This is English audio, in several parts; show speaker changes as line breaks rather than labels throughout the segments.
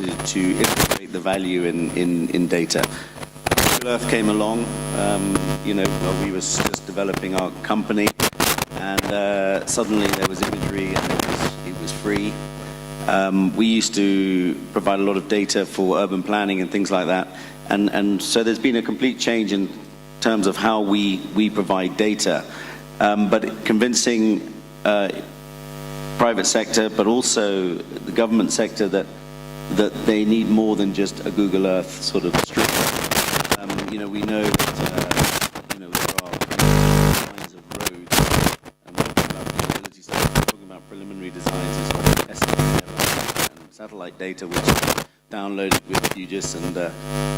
to integrate the value in data. Google Earth came along, you know, we were just developing our company, and suddenly there was imagery and it was free. We used to provide a lot of data for urban planning and things like that, and so there's been a complete change in terms of how we provide data, but convincing private sector, but also the government sector that they need more than just a Google Earth sort of strip. You know, we know that you know, there are kinds of roads, and we're talking about feasibility studies, we're talking about preliminary designs as well, SDF and satellite data which is downloaded with QGIS and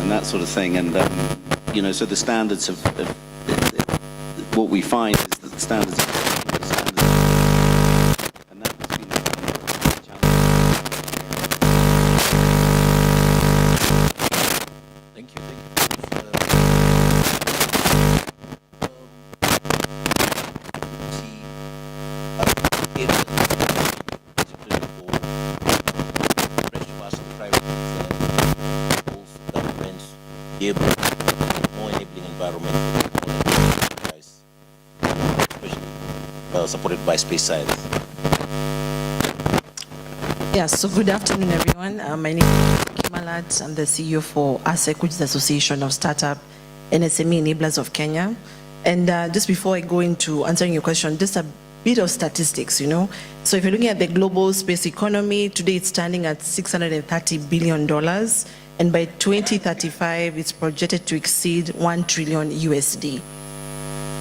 that sort of thing, and you know, so the standards of what we find is that the standards of
more enabling environment supported by Space Science.
Yeah, so good afternoon, everyone. My name is Kimalat. I'm the CEO for ASEC, which is the Association of Startup and SME Enablers of Kenya. And just before I go into answering your question, just a bit of statistics, you know. So if you're looking at the global space economy, today it's standing at $630 billion. And by 2035, it's projected to exceed $1 trillion USD.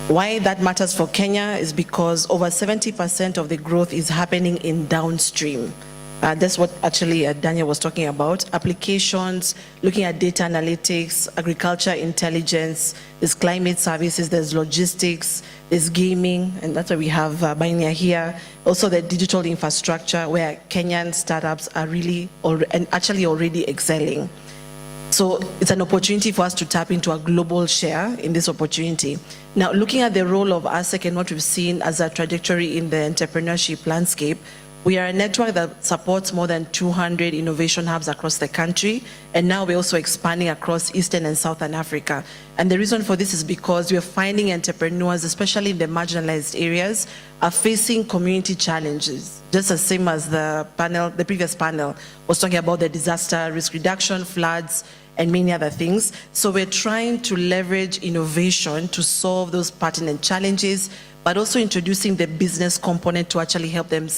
Why that matters for Kenya is because over 70% of the growth is happening in downstream. That's what actually Daniel was talking about. Applications, looking at data analytics, agriculture intelligence, there's climate services, there's logistics, there's gaming, and that's why we have Bainia here. Also the digital infrastructure where Kenyan startups are really actually already excelling. So it's an opportunity for us to tap into a global share in this opportunity. Now, looking at the role of ASEC and what we've seen as a trajectory in the entrepreneurship landscape, we are a network that supports more than 200 innovation hubs across the country, and now we're also expanding across Eastern and Southern Africa. And the reason for this is because we're finding entrepreneurs, especially in the marginalized areas, are facing community challenges, just as same as the previous panel was talking about the disaster risk reduction, floods, and many other things. So we're trying to leverage innovation to solve those pertinent challenges, but also introducing the business component to actually help them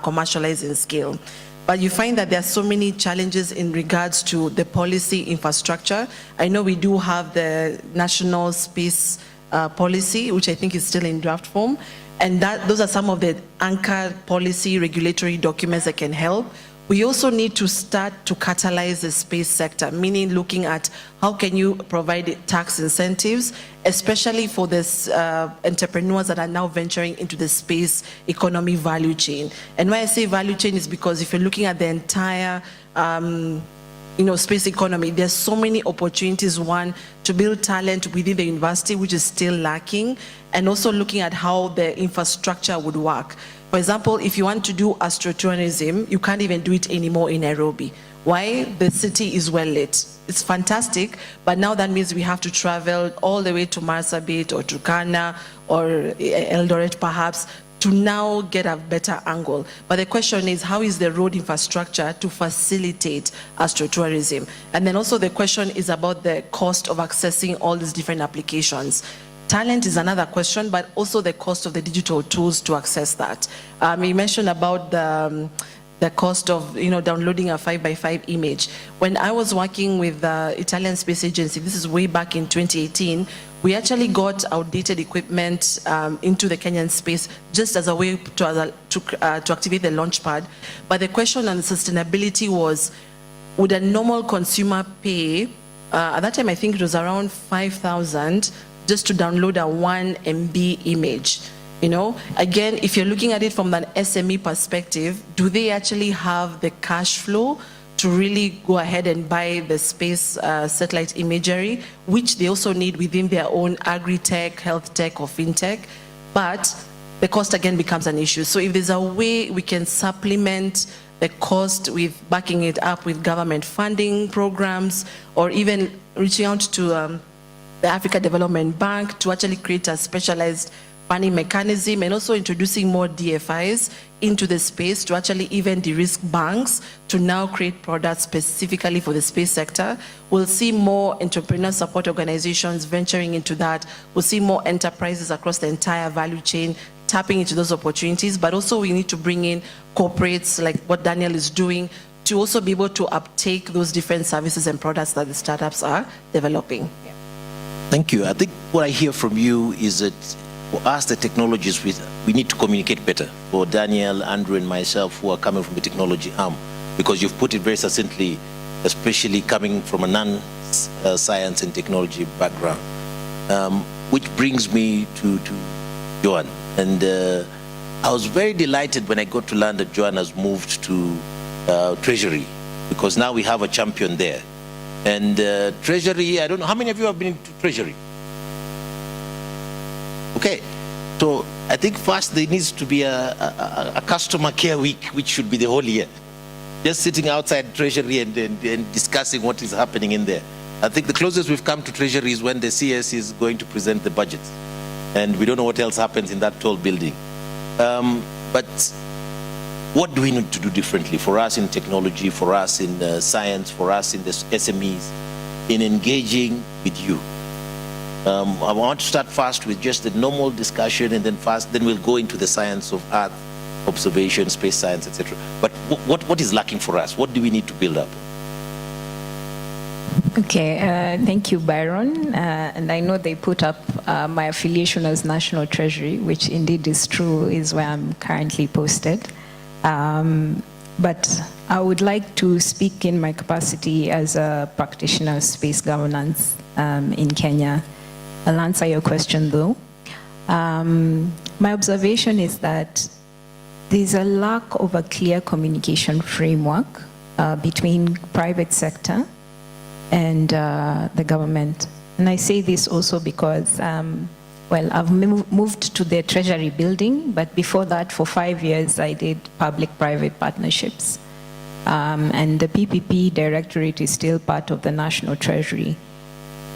commercialize and scale. But you find that there are so many challenges in regards to the policy infrastructure. I know we do have the national space policy, which I think is still in draft form. And those are some of the anchor policy regulatory documents that can help. We also need to start to catalyze the space sector, meaning looking at how can you provide tax incentives, especially for this entrepreneurs that are now venturing into the space economy value chain. And why I say value chain is because if you're looking at the entire space economy, there's so many opportunities, one, to build talent within the university, which is still lacking, and also looking at how the infrastructure would work. For example, if you want to do astrotourism, you can't even do it anymore in Nairobi. Why? The city is well lit. It's fantastic, but now that means we have to travel all the way to Marsabit or Turkana or Eldoret perhaps to now get a better angle. But the question is, how is the road infrastructure to facilitate astrotourism? And then also the question is about the cost of accessing all these different applications. Talent is another question, but also the cost of the digital tools to access that. You mentioned about the cost of downloading a 5x5 image. When I was working with the Italian Space Agency, this is way back in 2018, we actually got outdated equipment into the Kenyan space just as a way to activate the launch pad. But the question on sustainability was, would a normal consumer pay, at that time I think it was around 5,000, just to download a 1 MB image? Again, if you're looking at it from an SME perspective, do they actually have the cash flow to really go ahead and buy the space satellite imagery, which they also need within their own agri-tech, health tech, or fintech? But the cost again becomes an issue. So if there's a way we can supplement the cost with backing it up with government funding programs, or even reaching out to the Africa Development Bank to actually create a specialized funding mechanism, and also introducing more DFIs into the space to actually even de-risk banks to now create products specifically for the space sector. We'll see more entrepreneur support organizations venturing into that. We'll see more enterprises across the entire value chain tapping into those opportunities, but also we need to bring in corporates like what Daniel is doing to also be able to uptake those different services and products that the startups are developing.
Thank you. I think what I hear from you is that for us, the technologies, we need to communicate better. For Daniel, Andrew, and myself, who are coming from the technology arm, because you've put it very succinctly, especially coming from a non-science and technology background. Which brings me to Joan. And I was very delighted when I got to learn that Joan has moved to Treasury, because now we have a champion there. And Treasury, I don't know, how many of you have been to Treasury? Okay, so I think first there needs to be a customer care week, which should be the whole year. Just sitting outside Treasury and discussing what is happening in there. I think the closest we've come to Treasury is when the CS is going to present the budget. And we don't know what else happens in that tall building. But what do we need to do differently for us in technology, for us in science, for us in the SMEs, in engaging with you? I want to start first with just the normal discussion, and then we'll go into the science of Earth observation, space science, etc. But what is lacking for us? What do we need to build up?
Okay, thank you, Byron. And I know they put up my affiliation as National Treasury, which indeed is true, is where I'm currently posted. But I would like to speak in my capacity as a practitioner of space governance in Kenya. I'll answer your question though. My observation is that there's a lack of a clear communication framework between private sector and the government. And I say this also because, well, I've moved to the Treasury building, but before that, for 5 years, I did public-private partnerships. And the PPP Directorate is still part of the National Treasury.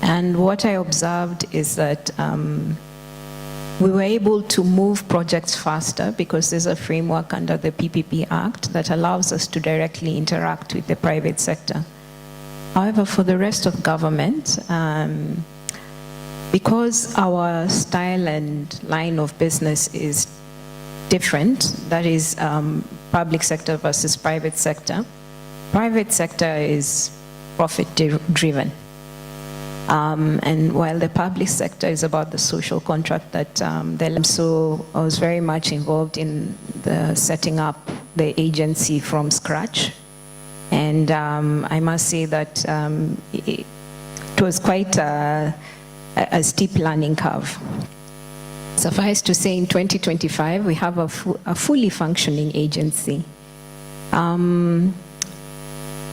And what I observed is that we were able to move projects faster because there's a framework under the PPP Act that allows us to directly interact with the private sector. However, for the rest of government, because our style and line of business is different, that is public sector versus private sector is profit-driven. And while the public sector is about the social contract that so I was very much involved in the setting up the agency from scratch. And I must say that it was quite a steep learning curve. Suffice to say, in 2025, we have a fully functioning agency.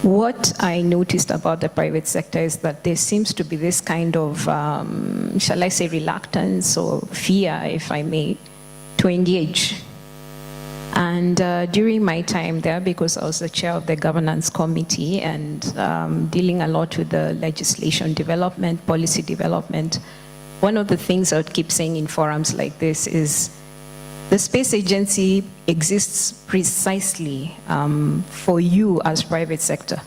What I noticed about the private sector is that there seems to be this kind of, shall I say, reluctance or fear, if I may, to engage. And during my time there, because I was the chair of the governance committee and dealing a lot with the legislation development, policy development, one of the things I would keep saying in forums like this is the space agency exists precisely for you as private sector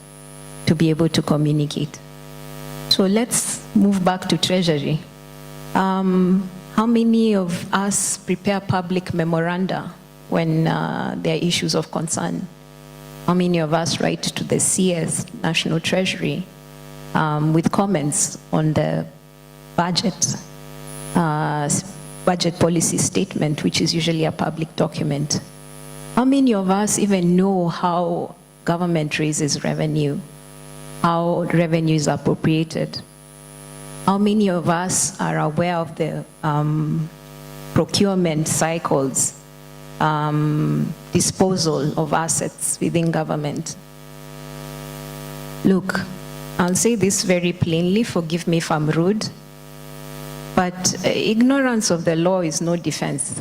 to be able to communicate. So let's move back to Treasury. How many of us prepare public memoranda when there are issues of concern? How many of us write to the CS, National Treasury, with comments on the budget policy statement, which is usually a public document? How many of us even know how government raises revenue, how revenue is appropriated? How many of us are aware of the procurement cycles, disposal of assets within government? Look, I'll say this very plainly, forgive me if I'm rude, but ignorance of the law is no defense.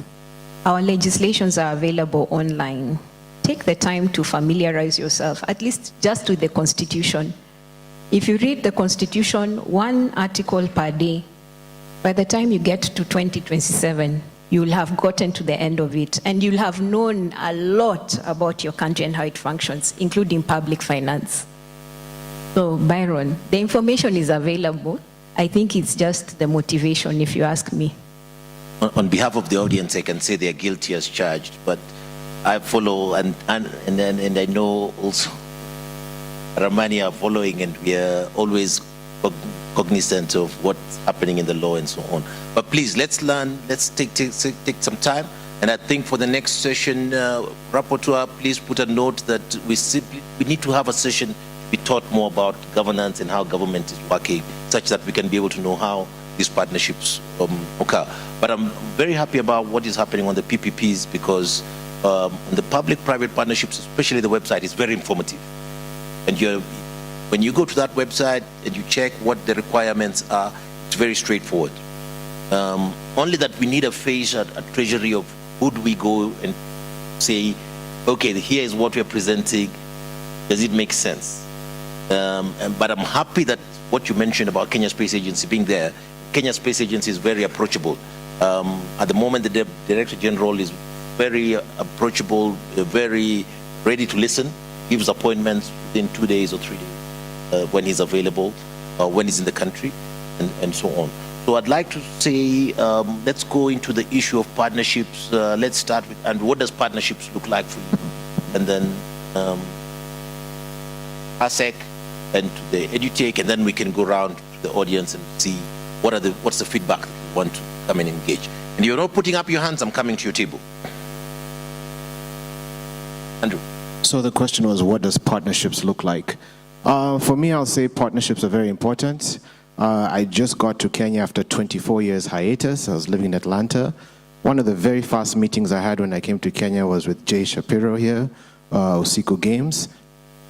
Our legislations are available online. take the time to familiarize yourself, at least just with the Constitution. If you read the Constitution, one article per day, by the time you get to 2027, you'll have gotten to the end of it, and you'll have known a lot about your country and how it functions, including public finance. So, Byron, the information is available. I think it's just the motivation, if you ask me.
On behalf of the audience, I can say they are guilty as charged, but I follow, and I know also Ramani are following, and we are always cognizant of what's happening in the law and so on. But please, let's learn, let's take some time. And I think for the next session, Rapporteur, please put a note that we need to have a session to be taught more about governance and how government is working, such that we can be able to know how these partnerships occur. But I'm very happy about what is happening on the PPPs, because the public-private partnerships, especially the website, is very informative. And when you go to that website and you check what the requirements are, it's very straightforward. Only that we need a phase at Treasury of who do we go and say, okay, here is what we're presenting. Does it make sense? But I'm happy that what you mentioned about Kenya Space Agency being there. Kenya Space Agency is very approachable. At the moment, the Director General is very approachable, very ready to listen, gives appointments within 2 days or 3 days when he's available, when he's in the country, and so on. So I'd like to say, let's go into the issue of partnerships. Let's start with, and what does partnerships look like for you? And then ASEC and to the EduTech, and then we can go around to the audience and see what's the feedback that you want to come and engage. And you're not putting up your hands, I'm coming to your table. Andrew.
So the question was, what does partnerships look like? For me, I'll say partnerships are very important. I just got to Kenya after 24 years hiatus. I was living in Atlanta. One of the very first meetings I had when I came to Kenya was with Jay Shapiro here, Usiku Games.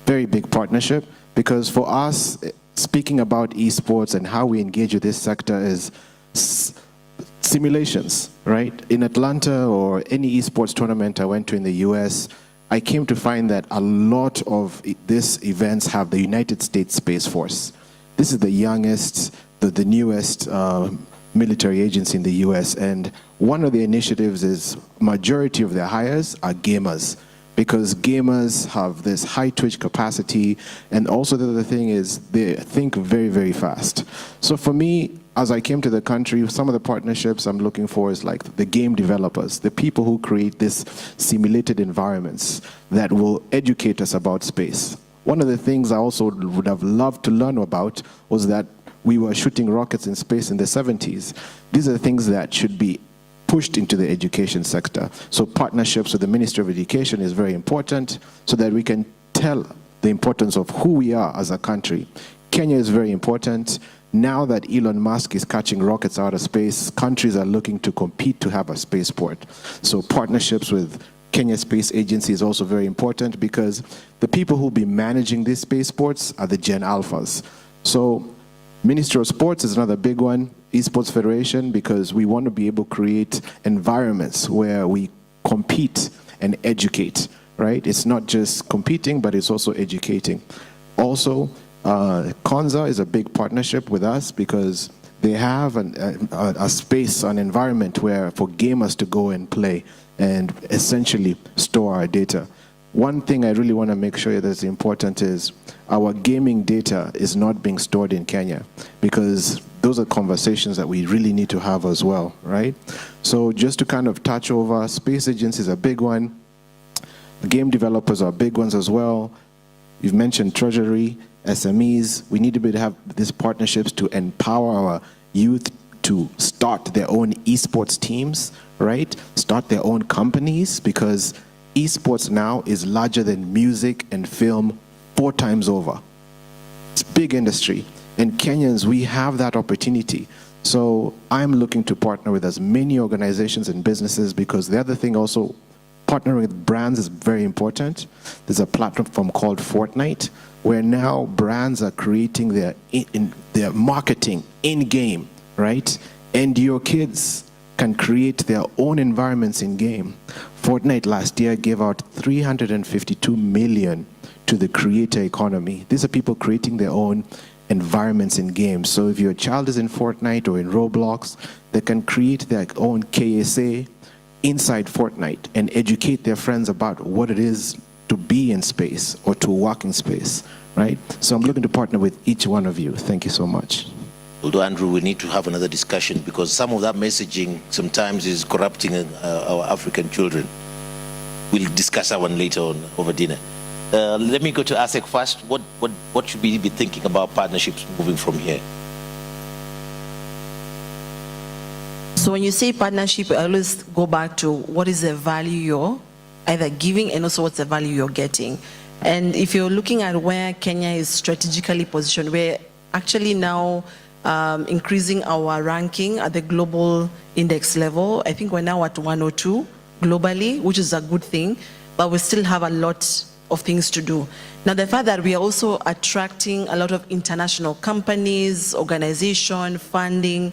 Very big partnership, because for us, speaking about esports and how we engage with this sector is simulations, right? In Atlanta or any esports tournament I went to in the US, I came to find that a lot of these events have the United States Space Force. This is the youngest, the newest military agency in the US, and one of the initiatives is majority of their hires are gamers, because gamers have this high twitch capacity, and also the other thing is they think very, very fast. So for me, as I came to the country, some of the partnerships I'm looking for is like the game developers, the people who create this simulated environments that will educate us about space. One of the things I also would have loved to learn about was that we were shooting rockets in space in the 70s. These are the things that should be pushed into the education sector. So partnerships with the Ministry of Education is very important, so that we can tell the importance of who we are as a country. Kenya is very important. Now that Elon Musk is catching rockets out of space, countries are looking to compete to have a spaceport. So partnerships with Kenya Space Agency is also very important, because the people who will be managing these spaceports are the Gen Alphas. So Ministry of Sports is another big one, Esports Federation, because we want to be able to create environments where we compete and educate, right? It's not just competing, but it's also educating. Also, Konza is a big partnership with us, because they have a space, an environment where for gamers to go and play and essentially store our data. One thing I really want to make sure that's important is our gaming data is not being stored in Kenya, because those are conversations that we really need to have as well, right? So just to kind of touch over, space agency is a big one. Game developers are big ones as well. You've mentioned Treasury, SMEs. We need to be to have these partnerships to empower our youth to start their own esports teams, right? Start their own companies, because esports now is larger than music and film 4 times over. It's a big industry. And Kenyans, we have that opportunity. So I'm looking to partner with as many organizations and businesses, because the other thing also, partnering with brands is very important. There's a platform called Fortnite, where now brands are creating their marketing in-game, right? And your kids can create their own environments in-game. Fortnite last year gave out 352 million to the creator economy. These are people creating their own environments in games. So if your child is in Fortnite or in Roblox, they can create their own KSA inside Fortnite and educate their friends about what it is to be in space or to walk in space, right? So I'm looking to partner with each one of you. Thank you so much.
Although, Andrew, we need to have another discussion because some of that messaging sometimes is corrupting our African children. We'll discuss that one later on over dinner. Let me go to ASEC first. What should we be thinking about partnerships moving from here?
So when you say partnership, I always go back to what is the value you're either giving and also what's the value you're getting. And if you're looking at where Kenya is strategically positioned, we're actually now increasing our ranking at the global index level. I think we're now at 102 globally, which is a good thing, but we still have a lot of things to do. Now, the fact that we are also attracting a lot of international companies, organization, funding,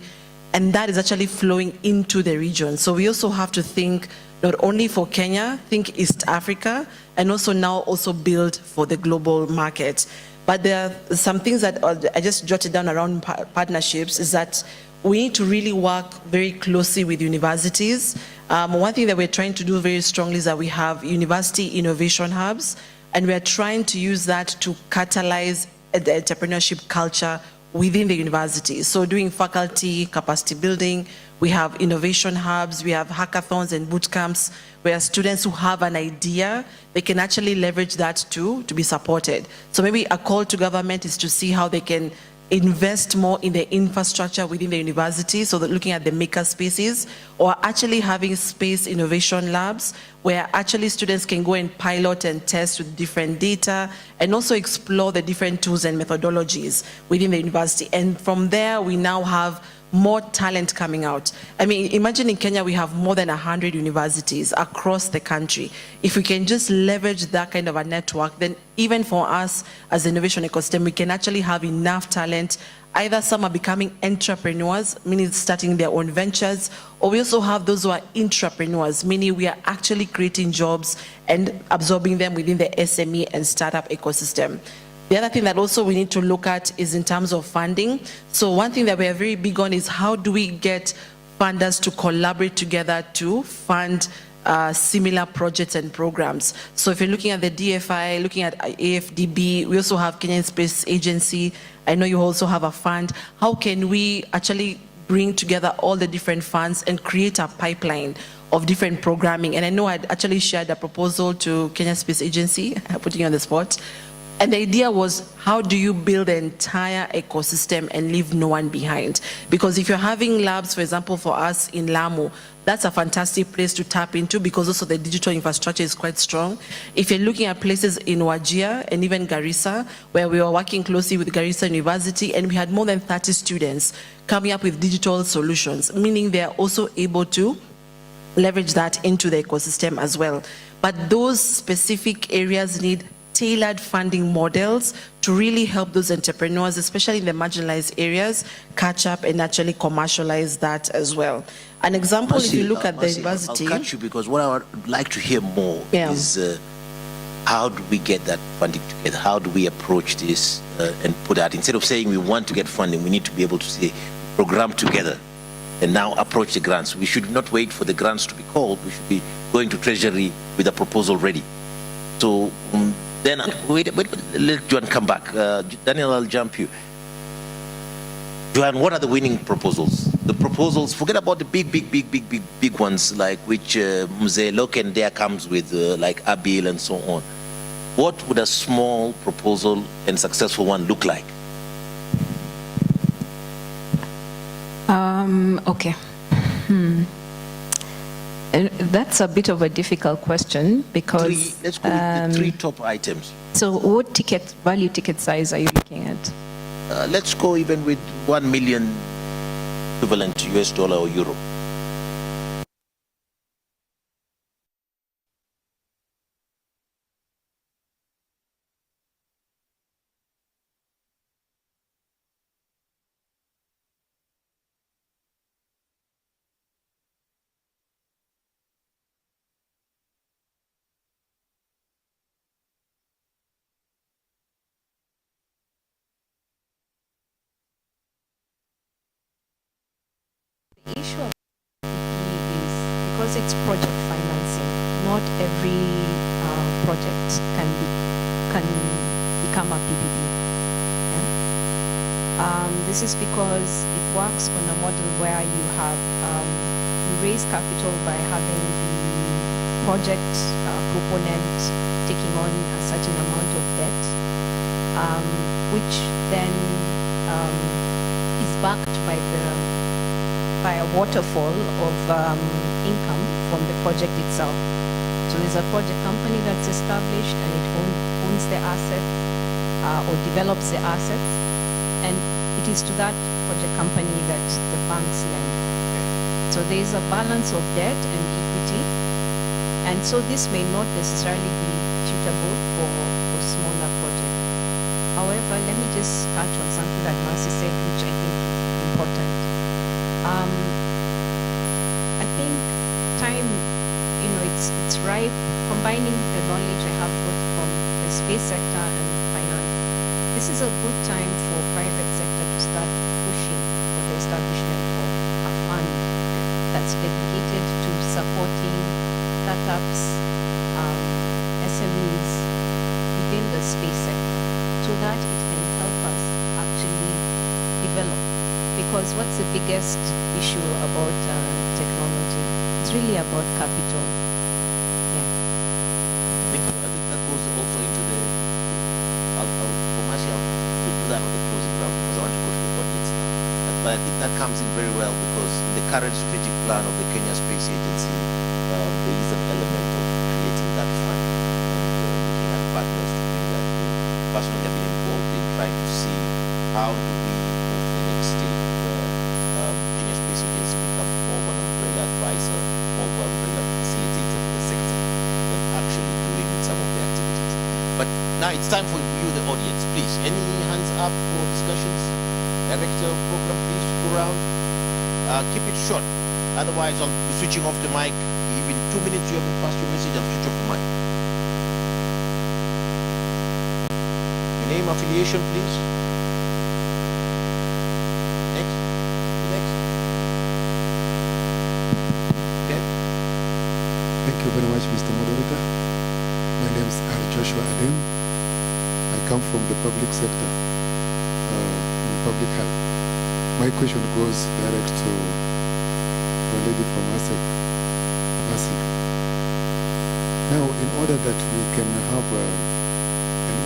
and that is actually flowing into the region. So we also have to think not only for Kenya, think East Africa, and also now also build for the global market. But there are some things that I just jotted down around partnerships is that we need to really work very closely with universities. One thing that we're trying to do very strongly is that we have university innovation hubs, and we're trying to use that to catalyze the entrepreneurship culture within the university. So doing faculty capacity building, we have innovation hubs, we have hackathons and boot camps where students who have an idea, they can actually leverage that to be supported. So maybe a call to government is to see how they can invest more in the infrastructure within the university, so that looking at the maker spaces, or actually having space innovation labs where actually students can go and pilot and test with different data and also explore the different tools and methodologies within the university. And from there, we now have more talent coming out. I mean, imagine in Kenya, we have more than 100 universities across the country. If we can just leverage that kind of a network, then even for us as an innovation ecosystem, we can actually have enough talent. Either some are becoming entrepreneurs, meaning starting their own ventures, or we also have those who are intrapreneurs, meaning we are actually creating jobs and absorbing them within the SME and startup ecosystem. The other thing that also we need to look at is in terms of funding. So one thing that we are very big on is how do we get funders to collaborate together to fund similar projects and programs. So if you're looking at the DFI, looking at AFDB, we also have Kenyan Space Agency. I know you also have a fund. How can we actually bring together all the different funds and create a pipeline of different programming? And I know I'd actually shared a proposal to Kenya Space Agency, putting you on the spot. And the idea was, how do you build the entire ecosystem and leave no one behind? Because if you're having labs, for example, for us in Lamu, that's a fantastic place to tap into because also the digital infrastructure is quite strong. If you're looking at places in Wajir and even Garissa, where we were working closely with Garissa University, and we had more than 30 students coming up with digital solutions, meaning they're also able to leverage that into the ecosystem as well. But those specific areas need tailored funding models to really help those entrepreneurs, especially in the marginalized areas, catch up and actually commercialize that as well. An example, if you look at the university...
I'll catch you because what I would like to hear more is how do we get that funding together? How do we approach this and put that, instead of saying we want to get funding, we need to be able to say, program together and now approach the grants. We should not wait for the grants to be called. We should be going to Treasury with a proposal ready. So then, wait, let Joan come back. Daniel, I'll jump you. Joan, what are the winning proposals? The proposals, forget about the big ones, like which Mzee Loken there comes with, like Abil and so on. What would a small proposal and successful one look like?
Okay. That's a bit of a difficult question because...
Let's go with the 3 top items.
So what value ticket size are you looking at?
Let's go even with 1 million equivalent to US dollar or euro.
because it's project financing, not every project can become a PPP. Yeah. This is because it works on a model where you have you raise capital by having the project proponent taking on a certain amount of debt, which then is backed by a waterfall of income from the project itself. So there's a project company that's established and it owns the asset or develops the assets, and it is to that project company that the banks lend. So there is a balance of debt and equity, and so this may not necessarily be suitable for smaller projects. However, let me just touch on something that Mercy said, which I think is important. I think time, it's ripe, combining the knowledge I have both from the space sector and finance. This is a good time for private sector to start pushing for the establishment of a fund that's dedicated to supporting startups, SMEs within the space sector, so that it can help us actually develop. Because what's the biggest issue about technology? It's really about capital. Yeah.
Thank you. I think that goes also into the, commercial, we'll do that on the closing round because I want to go to the audience. But I think that comes in very well because in the current strategic plan of the Kenya Space Agency, there is an element of creating that fund and looking at partners to bring that in. Personally, I've been involved in trying to see how do we move to the next stage where Kenya Space Agency becomes more of an umbrella advisor, more of an umbrella facilitator for the sector than actually doing some of the activities. But now it's time for you, the audience, please. Any hands up for discussions? Director of program, please go around. Keep it short. Otherwise, I'll be switching off the mic. If in 2 minutes you haven't passed your message, I'll switch off the mic. Your name, affiliation, please. Next. Next. Okay.
Thank you very much, Mr. Moderator. My name is Joshua Adem. I come from the public sector, in public health. My question goes direct to a lady from ASEC. Now, in order that we can have an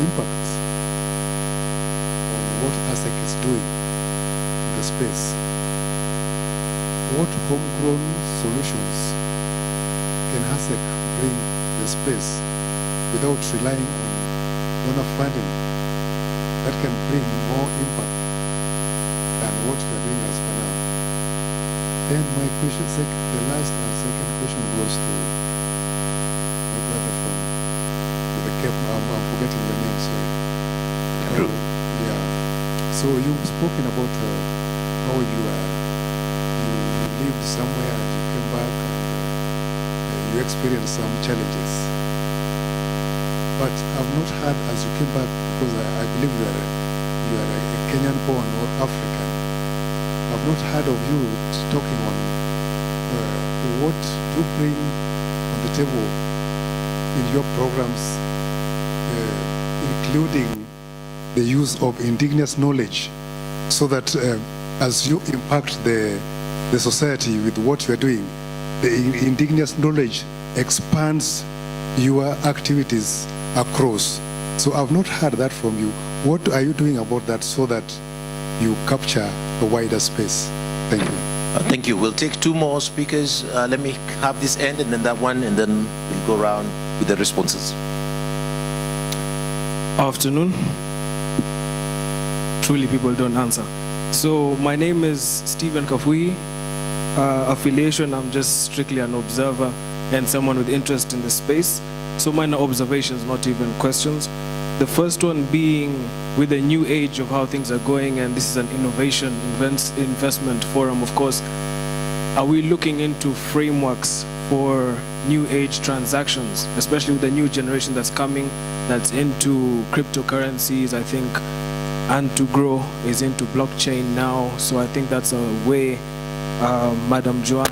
impact on what ASEC is doing in the space, what homegrown solutions can ASEC bring the space without relying on donor funding that can bring more impact than what we are doing as for now? Then my question, the last and second question goes to my brother from the Cape. I'm forgetting the name, sorry.
Andrew.
Yeah. So you've spoken about how you lived somewhere and you came back and you experienced some challenges. But I've not heard as you came back, because I believe you are a Kenyan born or African. I've not heard of you talking on what you bring on the table in your programs, including the use of indigenous knowledge, so that as you impact the society with what you are doing, the indigenous knowledge expands your activities across. So I've not heard that from you. What are you doing about that so that you capture a wider space? Thank you.
Thank you. We'll take 2 more speakers. Let me have this end and then that one, and then we'll go around with the responses.
Afternoon. Truly, people don't answer. So my name is Stephen Kafui. Affiliation, I'm just strictly an observer and someone with interest in the space. So mine are observations, not even questions. The first one being with the new age of how things are going, and this is an innovation investment forum, of course. Are we looking into frameworks for new age transactions, especially with the new generation that's coming, that's into cryptocurrencies, I think, and to grow is into blockchain now. So I think that's a way Madam Joanne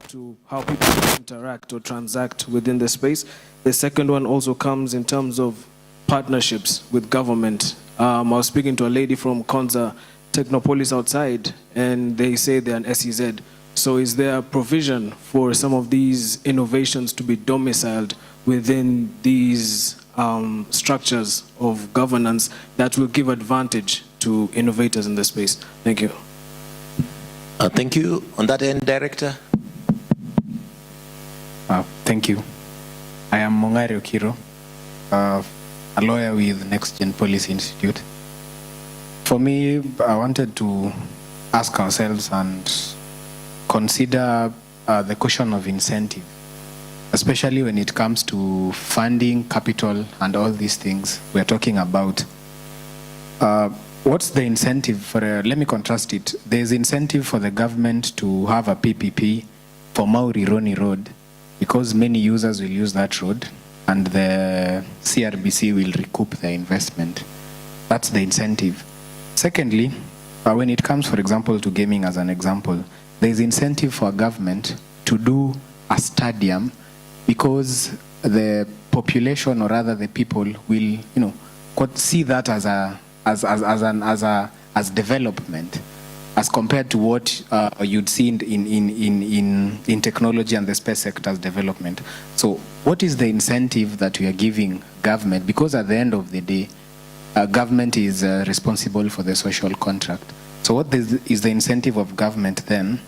to how people interact or transact within the space. The second one also comes in terms of partnerships with government. I was speaking to a lady from Konza Technopolis outside, and they say they're an SEZ. So is there a provision for some of these innovations to be domiciled within these structures of governance that will give advantage to innovators in the space? Thank you.
Thank you. On that end, Director.
Thank you. I am Mongari Okiro, a lawyer with Next Gen Policy Institute. For me, I wanted to ask ourselves and consider the question of incentive, especially when it comes to funding, capital, and all these things we're talking about. What's the incentive for, let me contrast it. There's incentive for the government to have a PPP for Mauri Roni Road because many users will use that road and the CRBC will recoup their investment. That's the incentive. Secondly, when it comes, for example, to gaming as an example, there's incentive for government to do a stadium because the population, or rather the people, will, see that as development, as compared to what you'd see in technology and the space sector's development. So, what is the incentive that we are giving government? Because at the end of the day, government is responsible for the social contract. So what is the incentive of government then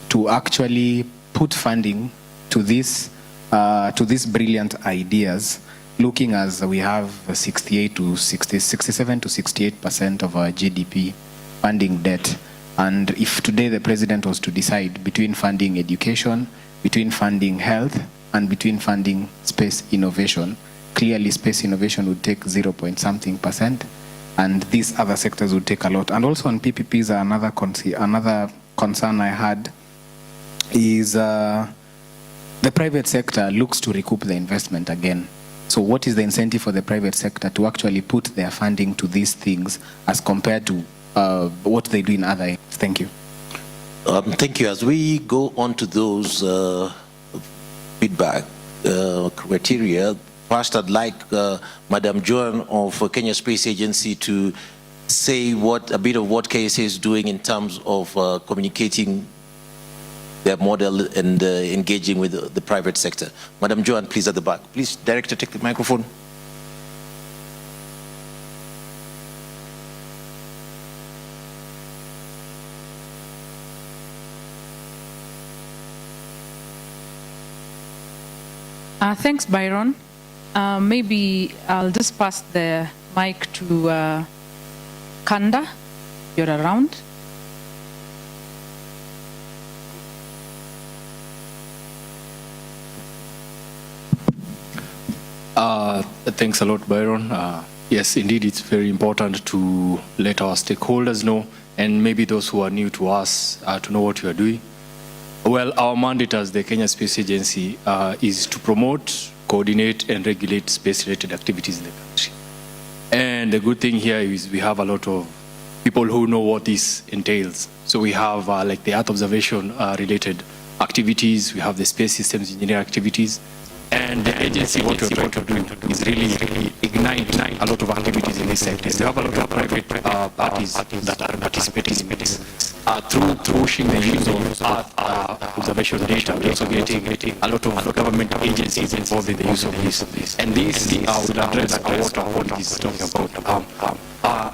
to actually put funding to these brilliant ideas, looking as we have 67 to 68% of our GDP funding debt? And if today the president was to decide between funding education, between funding health, and between funding space innovation, clearly space innovation would take 0.something%, and these other sectors would take a lot. And also on PPPs, another concern I had is the private sector looks to recoup the investment again. So what is the incentive for the private sector to actually put their funding to these things as compared to what they do in other areas? Thank you.
Thank you. As we go on to those feedback criteria, first I'd like Madam Joan of Kenya Space Agency to say a bit of what KSA is doing in terms of communicating their model and engaging with the private sector. Madam Joan, please, at the back. Please, Director, take the microphone.
Thanks, Byron. Maybe I'll just pass the mic to Kanda. You're around.
Thanks a lot, Byron. Yes, indeed, it's very important to let our stakeholders know, and maybe those who are new to us, to know what we are doing. Well, our mandate as the Kenya Space Agency is to promote, coordinate, and regulate space-related activities in the country. And the good thing here is we have a lot of people who know what this entails. So we have like the Earth observation related activities, we have the space systems engineering activities, and the agency, what we're trying to do is really ignite a lot of activities in this sector. We have a lot of private parties that are participating in this. Through pushing the use of Earth observation data, we're also getting a lot of government agencies involved in the use of this. And this will address what our audit is talking about.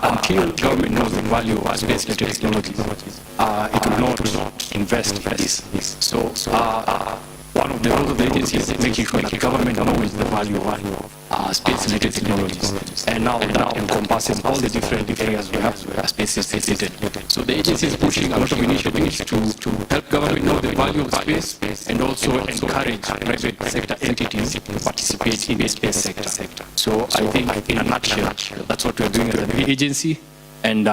Until government knows the value of space-related technologies, it will not invest in this. So one of the roles of the agency is making sure that the government knows the value of space-related technologies. And now that encompasses all the different areas we have where space is related. So the agency is pushing a lot of initiatives to help government know the value of space and also encourage private sector entities to participate in the space sector. So I think in a nutshell, that's what we're doing as an agency. And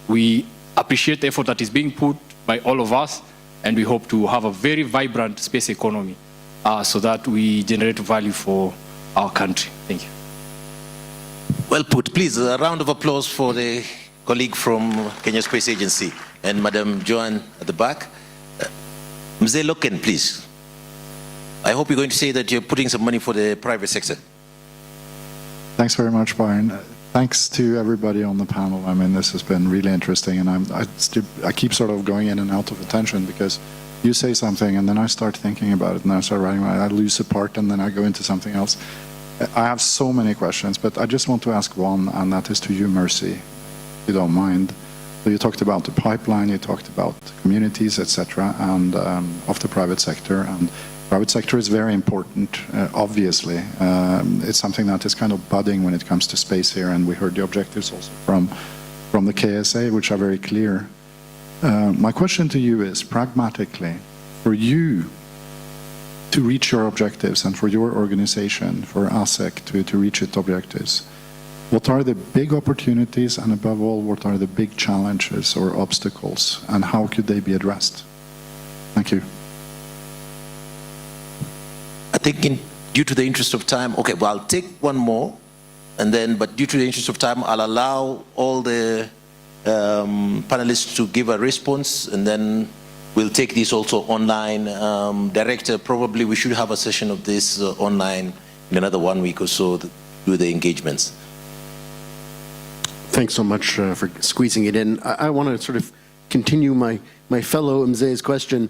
we appreciate the effort that is being put by all of us. And we hope to have a very vibrant space economy so that we generate value for our country. Thank you.
Well put. Please, a round of applause for the colleague from Kenya Space Agency and Madam Joan at the back. Mzee Loken, please. I hope you're going to say that you're putting some money for the private sector.
Thanks very much, Byron. Thanks to everybody on the panel. I mean, this has been really interesting, and I keep sort of going in and out of attention because you say something, and then I start thinking about it, and I start writing. I lose a part, and then I go into something else. I have so many questions, but I just want to ask one, and that is to you, Mercy, if you don't mind. So you talked about the pipeline, you talked about communities, etc., and of the private sector. And private sector is very important, obviously. It's something that is kind of budding when it comes to space here, and we heard the objectives also from the KSA, which are very clear. My question to you is, pragmatically, for you to reach your objectives and for your organization, for ASEC to reach its objectives, what are the big opportunities, and above all, what are the big challenges or obstacles, and how could they be addressed? Thank you.
I think due to the interest of time, okay, well, I'll take one more, and then, but due to the interest of time, I'll allow all the panelists to give a response, and then we'll take this also online. Director, probably we should have a session of this online in another 1 week or so to do the engagements.
Thanks so much for squeezing it in. I want to sort of continue my fellow Mzee's question.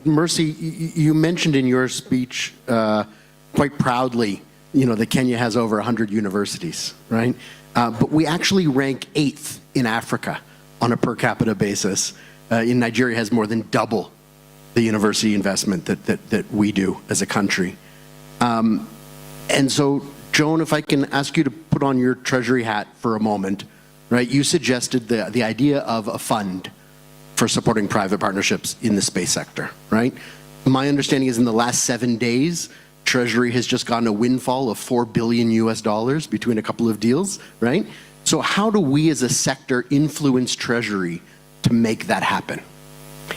Mercy, you mentioned in your speech quite proudly, that Kenya has over 100 universities, right? But we actually rank 8th in Africa on a per capita basis. In Nigeria has more than double the university investment that we do as a country. And so, Joan, if I can ask you to put on your Treasury hat for a moment, right? You suggested the idea of a fund for supporting private partnerships in the space sector, right? My understanding is in the last 7 days, Treasury has just gotten a windfall of $4 billion between a couple of deals, right? So how do we as a sector influence Treasury to make that happen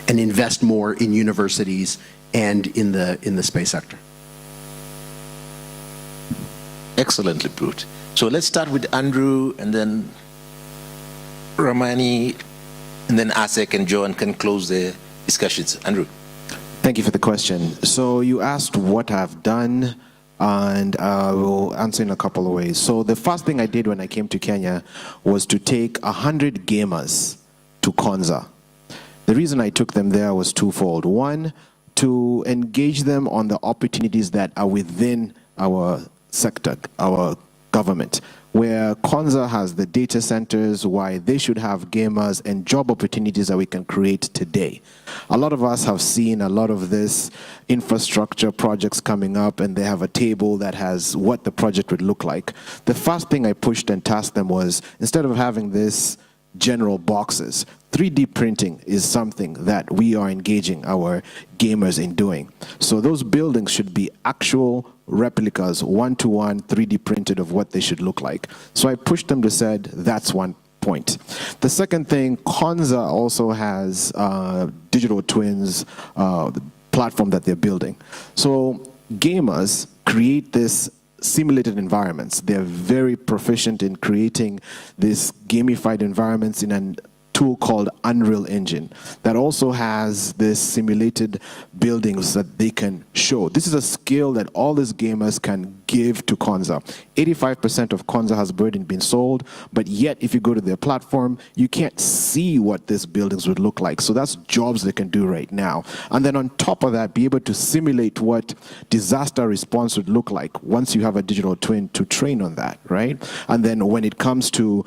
and invest more in universities and in the space sector?
Excellently put. So let's start with Andrew, and then Ramani, and then ASEC and Joan can close the discussions. Andrew.
Thank you for the question. So you asked what I've done, and I will answer in a couple of ways. So the first thing I did when I came to Kenya was to take 100 gamers to Konza. The reason I took them there was twofold. One, to engage them on the opportunities that are within our sector, our government, where Konza has the data centers, why they should have gamers and job opportunities that we can create today. A lot of us have seen a lot of this infrastructure projects coming up, and they have a table that has what the project would look like. The first thing I pushed and tasked them was, instead of having this general boxes, 3D printing is something that we are engaging our gamers in doing. So those buildings should be actual replicas, one-to-one, 3D printed of what they should look like. So I pushed them to said, that's one point. The second thing, Konza also has digital twins platform that they're building. So gamers create this simulated environments. They're very proficient in creating these gamified environments in a tool called Unreal Engine that also has this simulated buildings that they can show. This is a skill that all these gamers can give to Konza. 85% of Konza has already been sold, but yet if you go to their platform, you can't see what these buildings would look like. So that's jobs they can do right now. And then on top of that, be able to simulate what disaster response would look like once you have a digital twin to train on that, right? And then when it comes to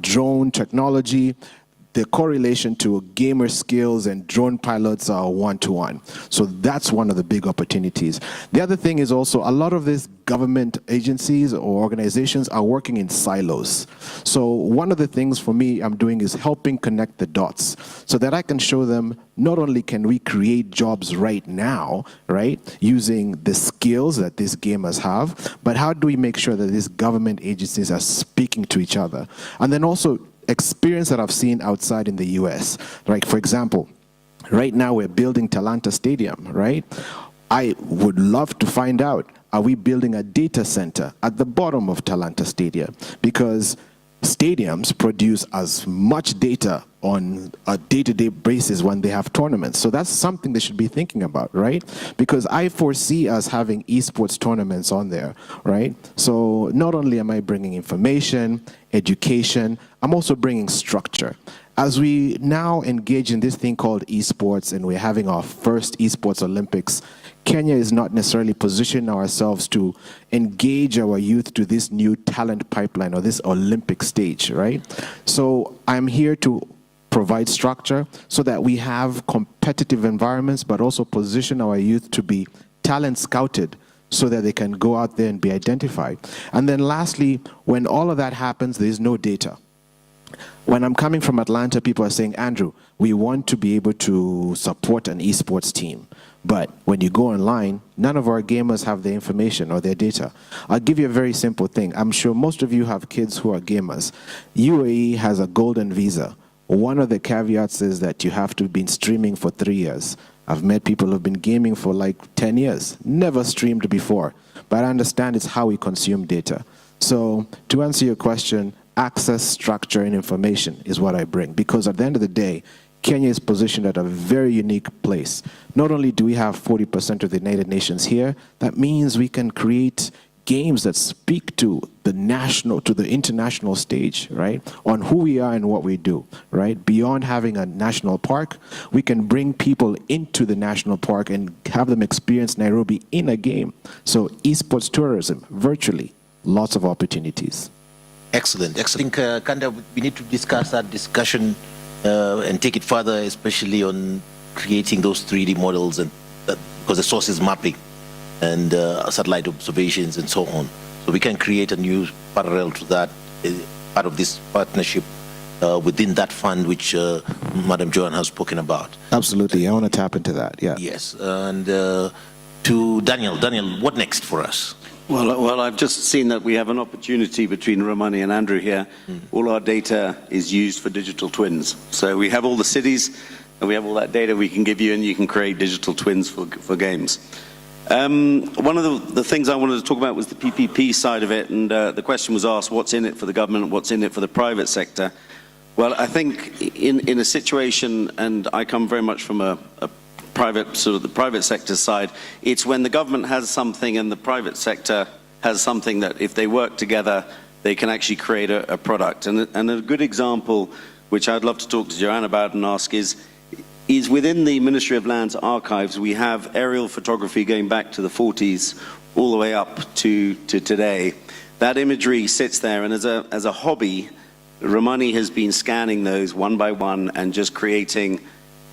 drone technology, the correlation to gamer skills and drone pilots are one-to-one. So that's one of the big opportunities. The other thing is also a lot of these government agencies or organizations are working in silos. So one of the things for me I'm doing is helping connect the dots so that I can show them not only can we create jobs right now, right, using the skills that these gamers have, but how do we make sure that these government agencies are speaking to each other? And then also experience that I've seen outside in the US. Like, for example, right now we're building Talanta Stadium, right? I would love to find out, are we building a data center at the bottom of Talanta Stadium? Because stadiums produce as much data on a day-to-day basis when they have tournaments. So that's something they should be thinking about, right? Because I foresee us having esports tournaments on there, right? So not only am I bringing information, education, I'm also bringing structure. As we now engage in this thing called esports and we're having our first esports Olympics, Kenya is not necessarily positioning ourselves to engage our youth to this new talent pipeline or this Olympic stage, right? So I'm here to provide structure so that we have competitive environments, but also position our youth to be talent scouted so that they can go out there and be identified. And then lastly, when all of that happens, there is no data. When I'm coming from Atlanta, people are saying, Andrew, we want to be able to support an esports team. But when you go online, none of our gamers have their information or their data. I'll give you a very simple thing. I'm sure most of you have kids who are gamers. UAE has a golden visa. One of the caveats is that you have to have been streaming for 3 years. I've met people who've been gaming for like 10 years, never streamed before. But I understand it's how we consume data. So to answer your question, access, structure, and information is what I bring. Because at the end of the day, Kenya is positioned at a very unique place. Not only do we have 40% of the United Nations here, that means we can create games that speak to the national, to the international stage, right? On who we are and what we do, right? Beyond having a national park, we can bring people into the national park and have them experience Nairobi in a game. So esports tourism, virtually, lots of opportunities.
Excellent. Excellent. I think, Kanda, we need to discuss that discussion and take it further, especially on creating those 3D models, and because the source is mapping and satellite observations and so on. So we can create a new parallel to that, part of this partnership within that fund, which Madam Joanne has spoken about.
Absolutely. I want to tap into that. Yeah.
Yes. And to Daniel. Daniel, what next for us?
Well, I've just seen that we have an opportunity between Romani and Andrew here. All our data is used for digital twins. So we have all the cities, and we have all that data we can give you, and you can create digital twins for games. One of the things I wanted to talk about was the PPP side of it, and the question was asked, what's in it for the government, what's in it for the private sector? Well, I think in a situation, and I come very much from a private, sort of the private sector side, it's when the government has something and the private sector has something that if they work together, they can actually create a product. And a good example, which I'd love to talk to Joanne about and ask, is within the Ministry of Land's archives, we have aerial photography going back to the 40s all the way up to today. That imagery sits there, and as a hobby, Romani has been scanning those one by one and just creating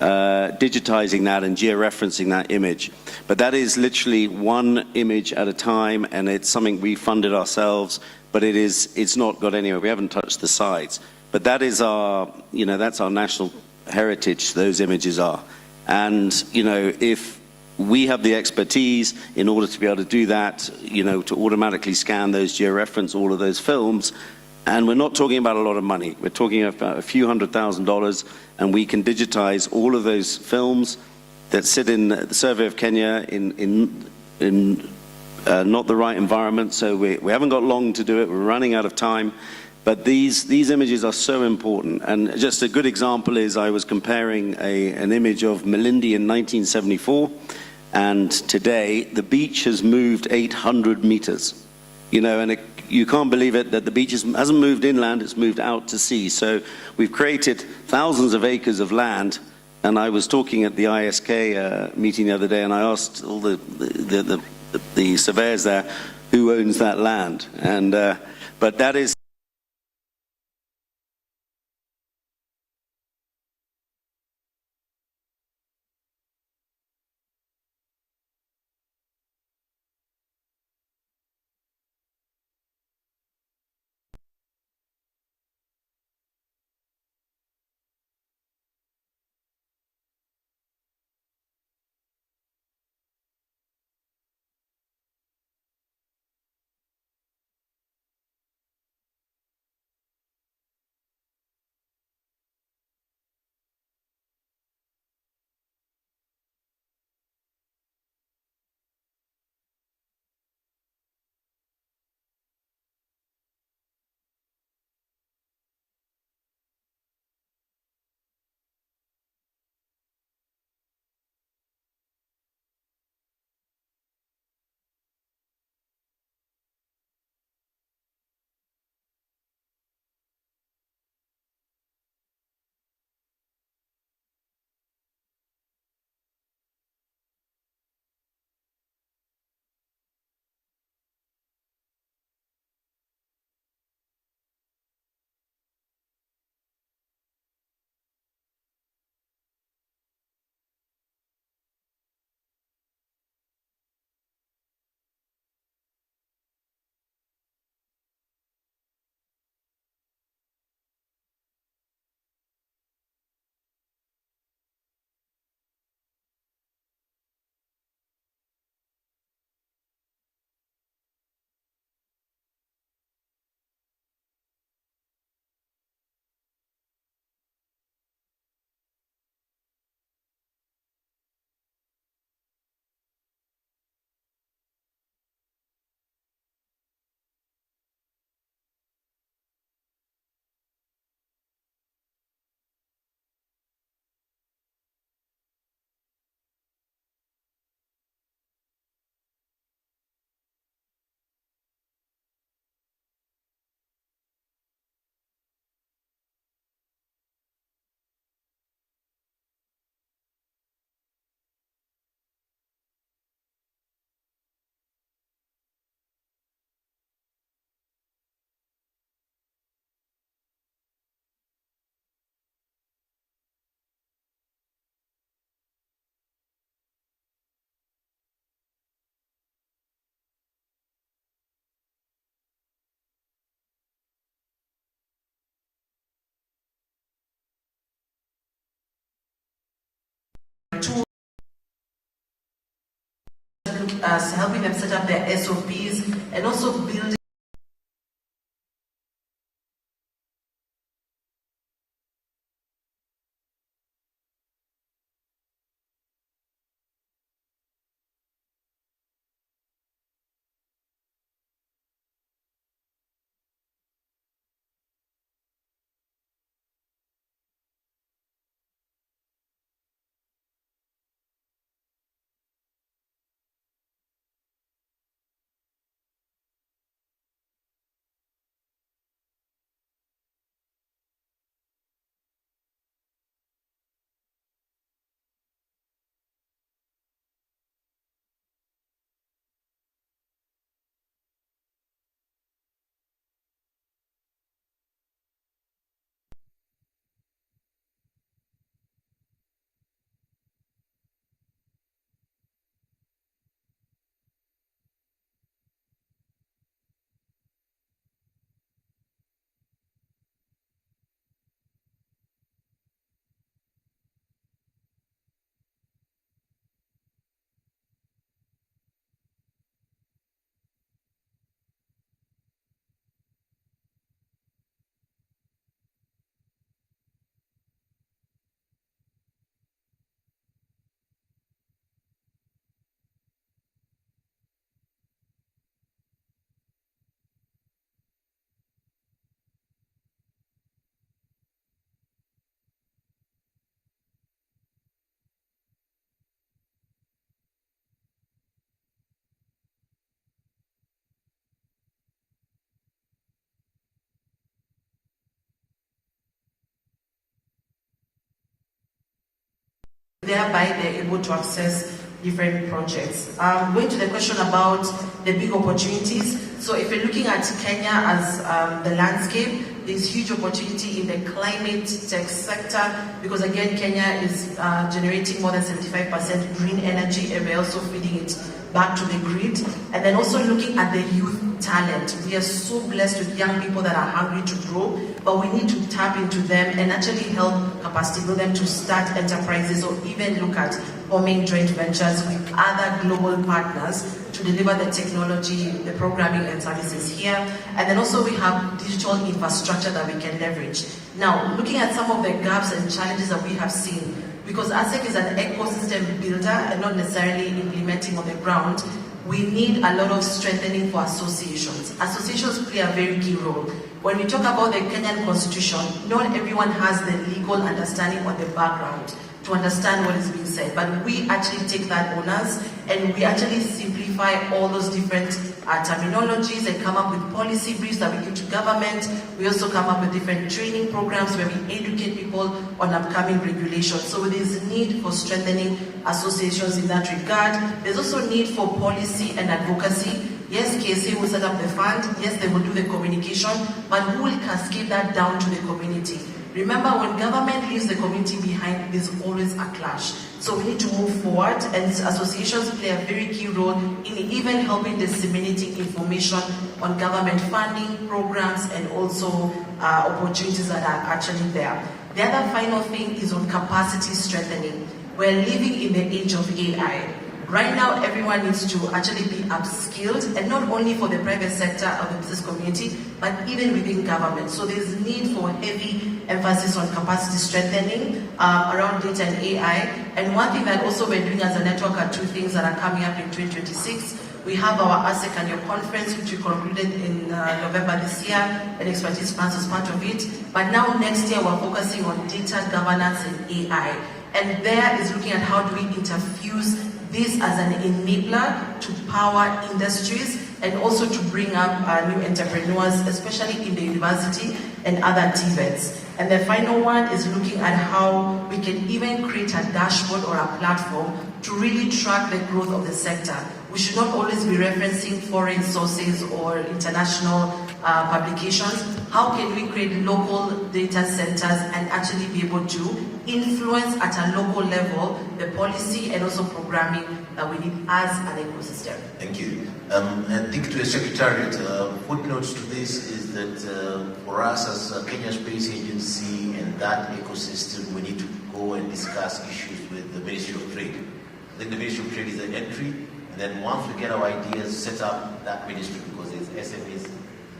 digitizing that and georeferencing that image. But that is literally one image at a time, and it's something we funded ourselves, but it's not got anywhere. We haven't touched the sides. But that is our, that's our national heritage, those images are. And, if we have the expertise in order to be able to do that, to automatically scan those, georeference all of those films, and we're not talking about a lot of money. We're talking about a few $100,000, and we can digitize all of those films that sit in the Survey of Kenya in not the right environment. So we haven't got long to do it. We're running out of time. But these images are so important. And just a good example is I was comparing an image of Malindi in 1974, and today the beach has moved 800 meters. And you can't believe it that the beach hasn't moved inland, it's moved out to sea. So we've created thousands of acres of land. And I was talking at the ISK meeting the other day, and I asked all the surveyors there, who owns that land? And but that is
helping them set up their SOPs, and also building thereby they're able to access different projects. Going to the question about the big opportunities. So if you're looking at Kenya as the landscape, there's huge opportunity in the climate tech sector, because again, Kenya is generating more than 75% green energy, and we're also feeding it back to the grid. And then also looking at the youth talent. We are so blessed with young people that are hungry to grow, but we need to tap into them and actually help capacity build them to start enterprises, or even look at forming joint ventures with other global partners to deliver the technology, the programming and services here. And then also we have digital infrastructure that we can leverage. Now, looking at some of the gaps and challenges that we have seen, because ASEC is an ecosystem builder and not necessarily implementing on the ground, we need a lot of strengthening for associations. Associations play a very key role. When we talk about the Kenyan Constitution, not everyone has the legal understanding on the background to understand what is being said, but we actually take that onus and we actually simplify all those different terminologies and come up with policy briefs that we give to government. We also come up with different training programs where we educate people on upcoming regulations. So there's need for strengthening associations in that regard. There's also need for policy and advocacy. Yes, KSIIF will set up the fund. Yes, they will do the communication, but who will cascade that down to the community? Remember, when government leaves the community behind, there's always a clash. So we need to move forward, and associations play a very key role in even helping disseminating information on government funding, programs, and also opportunities that are actually there. The other final thing is on capacity strengthening. We're living in the age of AI. Right now, everyone needs to actually be upskilled, and not only for the private sector or the business community, but even within government. So there's need for heavy emphasis on capacity strengthening around data and AI. And one thing that also we're doing as a network are two things that are coming up in 2026. We have our ASEC Annual Conference, which we concluded in November this year, and Expertise France is part of it. But now next year, we're focusing on data governance and AI. And there is looking at how do we interfuse this as an enabler to power industries and also to bring up new entrepreneurs, especially in the university and other TVETs. And the final one is looking at how we can even create a dashboard or a platform to really track the growth of the sector. We should not always be referencing foreign sources or international publications. How can we create local data centers and actually be able to influence at a local level the policy and also programming that we need as an ecosystem?
Thank you. I think to the Secretariat, footnotes to this is that for us as a Kenya Space Agency and that ecosystem, we need to go and discuss issues with the Ministry of Trade. I think the Ministry of Trade is the entry, And then once we get our ideas, set up that ministry, because there's SMEs,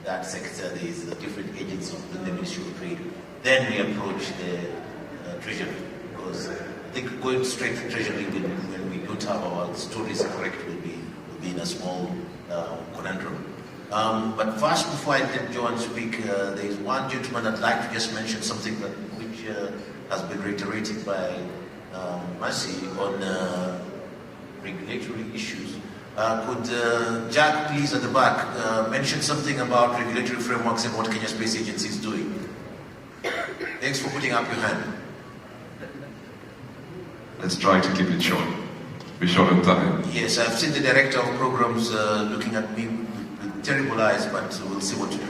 that sector, there's different agents within the Ministry of Trade. Then we approach the Treasury, because I think going straight to Treasury when we don't have our stories correct will be in a small conundrum. But first, before I let Joan speak, there is one gentleman I'd like to just mention something which has been reiterated by Mercy on regulatory issues. Could Jack, please, at the back, mention something about regulatory frameworks and what Kenya Space Agency is doing? Thanks for putting up your hand.
Let's try to keep it short. Be short on time.
Yes, I've seen the director of programs looking at me with terrible eyes, but we'll see what to do.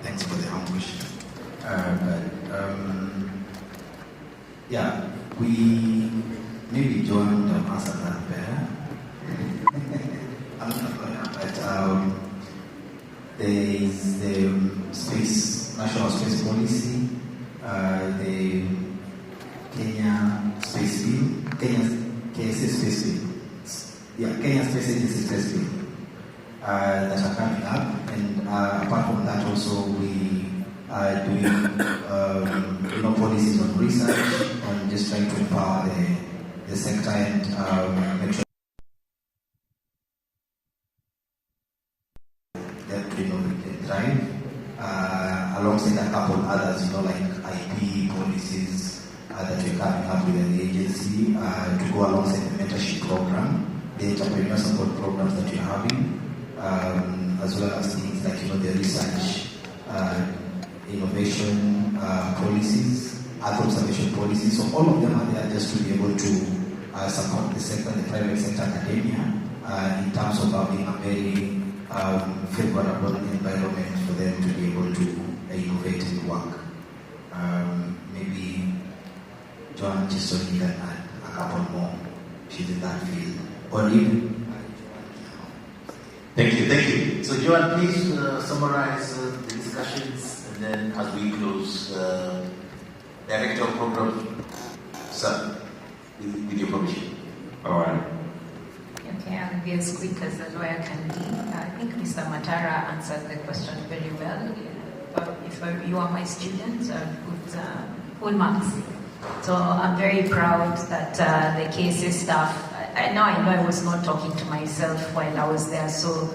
Thanks for the ambush. Yeah, we maybe John answered that better. I'm not going to, but there is the national space policy, the Kenya Space Bill, KSIIF Space Bill, Kenya Space Agency Space Bill that are coming up, and apart from that also we are doing policies on research, on just trying to empower the sector and make sure that they thrive, alongside a couple others, like IP policies that we're coming up with the agency to go alongside the mentorship program, the entrepreneur support programs that we're having, as well as things like the research, innovation policies, Earth observation policies. So all of them are there just to be able to support the sector, the private sector, academia, in terms of having a very favorable environment for them to be able to innovate and work. Maybe Joan Chisoni can add a couple more. She's in that field. Or even.
Thank you. So Joan, please summarize the discussions, and then as we close, Director of Program, sir, with your permission.
All right.
Okay, I'll be as quick as a lawyer can be. I think Mr. Matara answered the question very well. If you are my student, I put full marks. So I'm very proud that the KSIIF staff, I know I was not talking to myself while I was there, so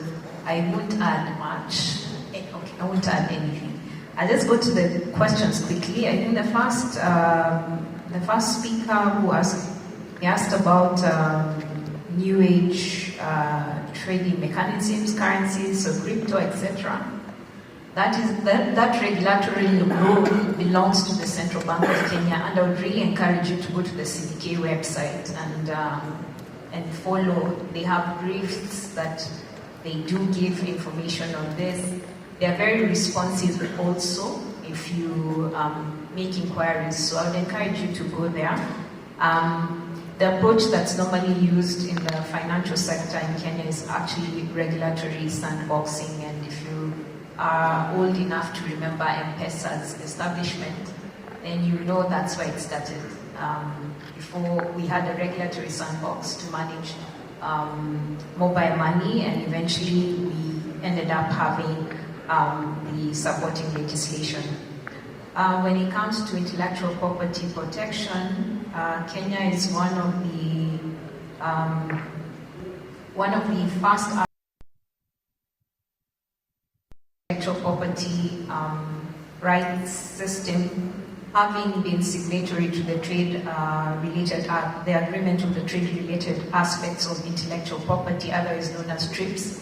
I won't add much. Okay, I won't add anything. I'll just go to the questions quickly. I think the first speaker who asked about new age trading mechanisms, currencies, so crypto, etc. That regulatory role belongs to the Central Bank of Kenya, and I would really encourage you to go to the CBK website and follow. They have briefs that they do give information on this. They are very responsive also if you make inquiries, so I would encourage you to go there. The approach that's normally used in the financial sector in Kenya is actually regulatory sandboxing, and if you are old enough to remember M-Pesa's establishment, then you know that's where it started. Before we had a regulatory sandbox to manage mobile money, and eventually we ended up having the supporting legislation. When it comes to intellectual property protection, Kenya is one of the first intellectual property rights system, having been signatory to the the agreement of the trade-related aspects of intellectual property, otherwise known as TRIPS,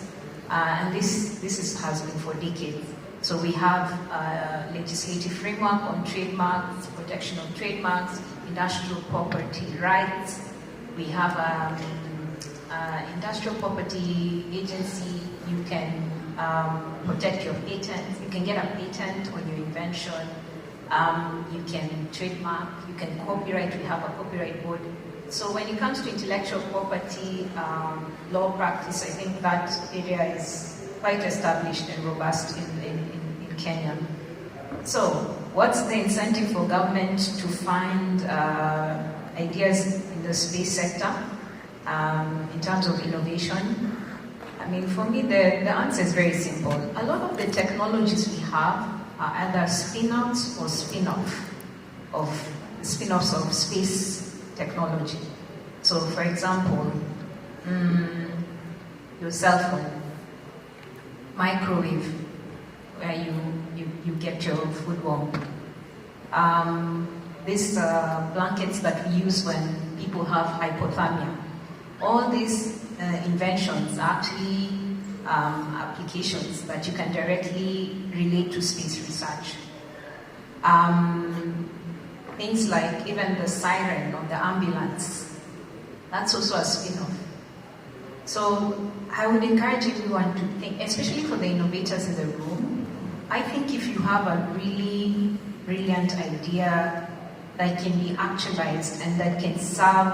and this has been for decades. So we have a legislative framework on trademarks, protection of trademarks, industrial property rights. We have an industrial property agency. You can protect your patents. You can get a patent on your invention. You can trademark. You can copyright. We have a copyright board. So when it comes to intellectual property law practice, I think that area is quite established and robust in Kenya. So what's the incentive for government to find ideas in the space sector? in terms of innovation? I mean, for me, the answer is very simple. A lot of the technologies we have are either spin-outs or spin-offs of space technology. So, for example, your cell phone, microwave, where you get your food warm. These blankets that we use when people have hypothermia. All these inventions are actually applications that you can directly relate to space research. Things like even the siren of the ambulance, that's also a spin-off. So I would encourage everyone to think, especially for the innovators in the room, I think if you have a really brilliant idea that can be actualized and that can serve,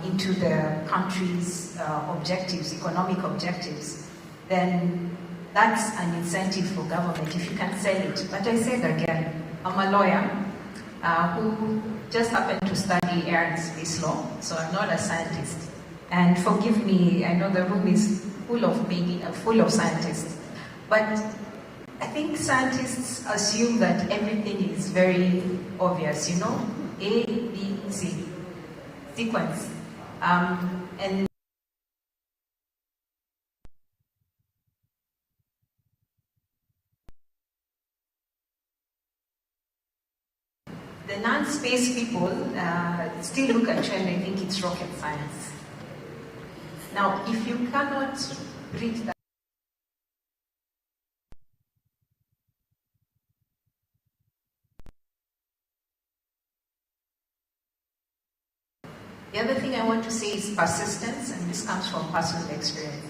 into the country's objectives, economic objectives, then that's an incentive for government if you can sell it. But I said again, I'm a lawyer who just happened to study air and space law, so I'm not a scientist. And forgive me, I know the room is full of scientists, but I think scientists assume that everything is very obvious, A, B, C, sequence. And the non-space people still look at you and they think it's rocket science. Now, if you cannot read that, the other thing I want to say is persistence, and this comes from personal experience.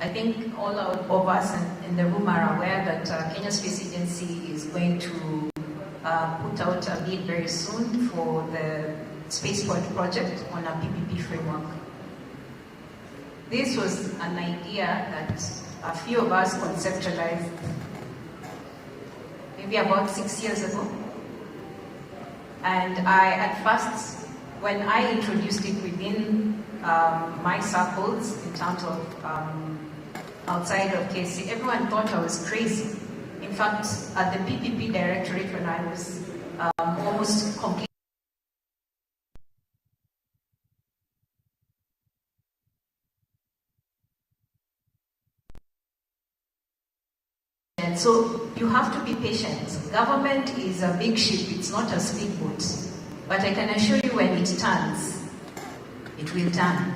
I think all of us in the room are aware that Kenya Space Agency is going to put out a bid very soon for the Spaceport project on a PPP framework. This was an idea that a few of us conceptualized maybe about 6 years ago. And at first, when I introduced it within my circles, in terms of outside of KSIIF, everyone thought I was crazy. In fact, at the PPP directorate, when I was almost complete, and so you have to be patient. Government is a big ship, it's not a speedboat. But I can assure you when it turns, it will turn.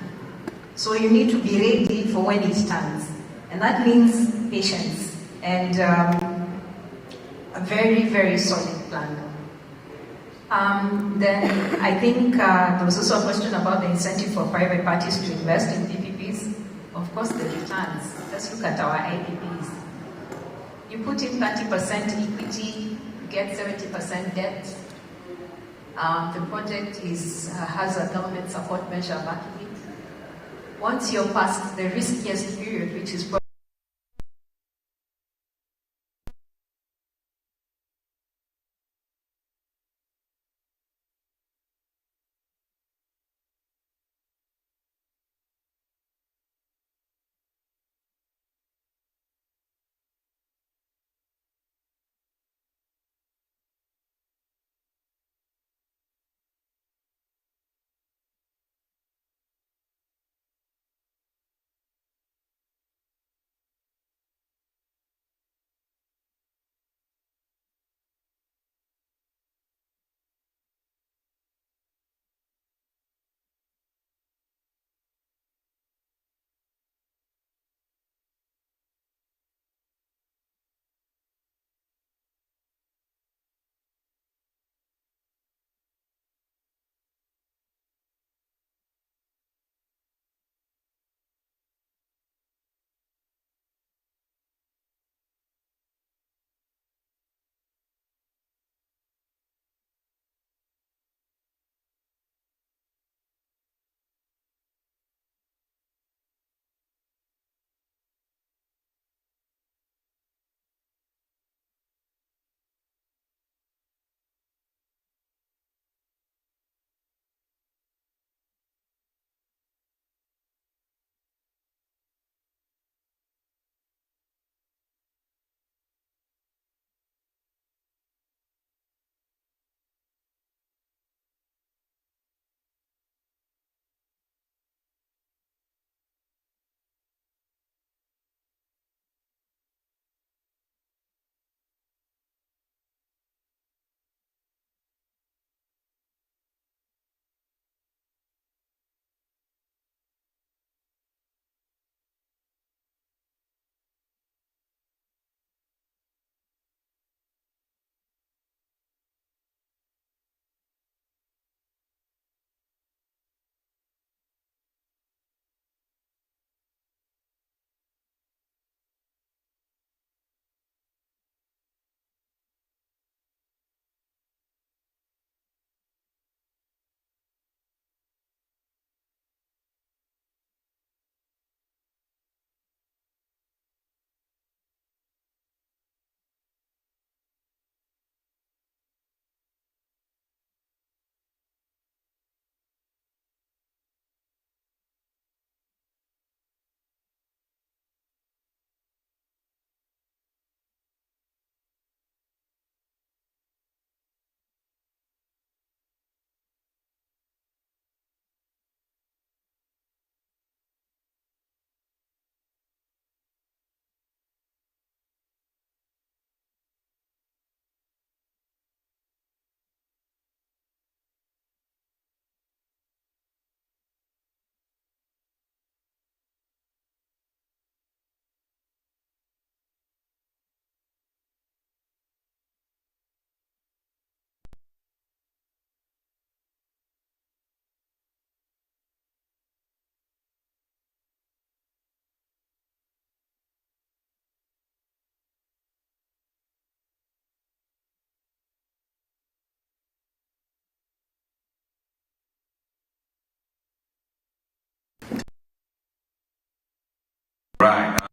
So you need to be ready for when it turns. And that means patience and a very, very solid plan. Then I think there was also a question about the incentive for private parties to invest in PPPs. Of course, the returns. Let's look at our IPPs. You put in 30% equity, you get 70% debt. The project has a government support measure backing it. Once you're past the riskiest period, which is
Right.